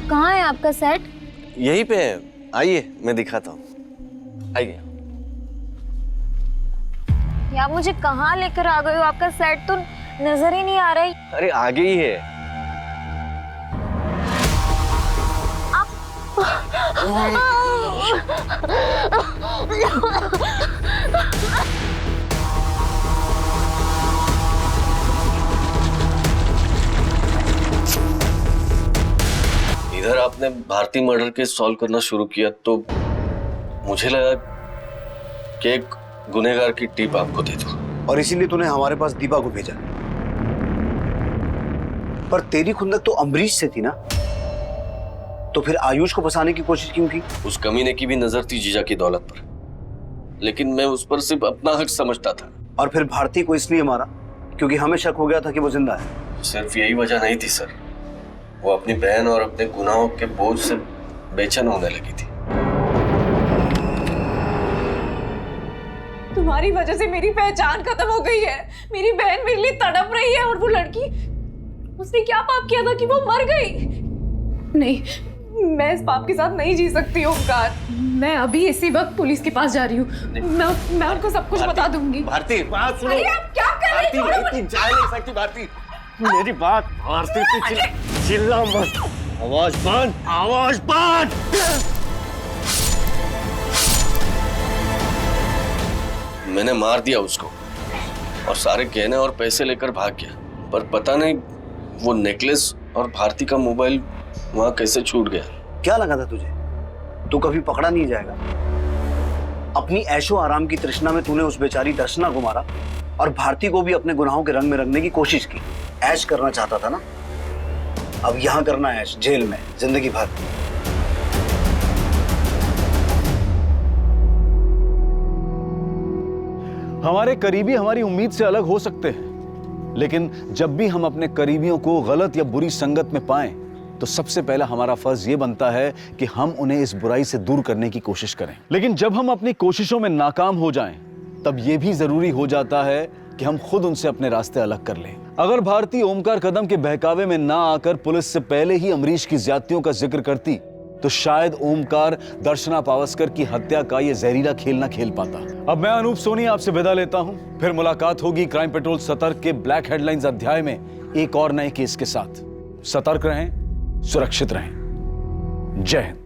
कहाँ है आपका सेट? यहीं पे है, आइए मैं दिखाता हूँ। आइए। आप मुझे कहाँ लेकर आ गए हो? आपका सेट तो नजर ही नहीं आ रहा है। अरे आगे ही है। इधर आपने भारती मर्डर केस सॉल्व करना शुरू किया तो मुझे लगा कि एक गुनहगार की टिप आपको दे दूं। और इसीलिए तूने हमारे पास दीपा को भेजा। पर तेरी खुंदक तो अमरीश से थी ना, तो फिर आयुष को फंसाने की कोशिश क्यों की? उस कमीने की भी नजर थी जीजा की दौलत पर, लेकिन मैं उस पर सिर्फ अपना हक समझता था। और फिर भारती को इसलिए मारा क्योंकि हमें शक हो गया था कि वो जिंदा है। सिर्फ यही वजह नहीं थी सर, वो अपनी बहन और अपने गुनाहों के बोझ से बेचैन होने लगी थी। तुम्हारी वजह से मेरी पहचान खत्म हो गई है। मेरी बहन मेरे लिए तड़प रही है, और वो लड़की, उसने क्या पाप किया था कि वो मर गई? नहीं, मैं इस पाप के साथ नहीं जी सकती हूँ ओंकार। मैं अभी इसी वक्त पुलिस के पास जा रही हूँ। मैं उनको सब कुछ बता दूंगी। भारती बात सुनो। अरे आप क्या कर रही हो? जा नहीं सकती भारती, मेरी बात। भारती चिल्ला मत, आवाज बंद, आवाज बंद। मैंने मार दिया उसको और सारे गहने और पैसे लेकर भाग गया, पर पता नहीं वो नेकलेस और भारती का मोबाइल वहां कैसे छूट गया। क्या लगा था तुझे? तू कभी पकड़ा नहीं जाएगा। अपनी ऐशो आराम की तृष्णा में तूने उस बेचारी दर्शना को मारा और भारती को भी अपने गुनाहों के रंग में रंगने की कोशिश की। ऐश करना चाहता था ना, अब यहां करना है ऐश, जेल में जिंदगी भर। हमारे करीबी हमारी उम्मीद से अलग हो सकते हैं, लेकिन जब भी हम अपने करीबियों को गलत या बुरी संगत में पाएं, तो सबसे पहला हमारा फर्ज ये बनता है कि हम उन्हें इस बुराई से दूर करने की कोशिश करें। लेकिन जब हम अपनी कोशिशों में नाकाम हो जाएं, तब यह भी जरूरी हो जाता है कि हम खुद उनसे अपने रास्ते अलग कर लें। अगर भारती ओमकार कदम के बहकावे में ना आकर पुलिस से पहले ही अमरीश की ज्यादतियों का जिक्र करती, तो शायद ओमकार दर्शना पावस्कर की हत्या का ये जहरीला खेल ना खेल पाता। अब मैं अनूप सोनी आपसे विदा लेता हूं। फिर मुलाकात होगी क्राइम पेट्रोल सतर्क के ब्लैक हेडलाइंस अध्याय में एक और नए केस के साथ। सतर्क रहें, सुरक्षित रहें। जय Hind.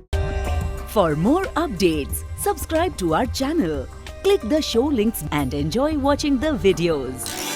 For more updates, subscribe to our channel, click the show links and enjoy watching the videos.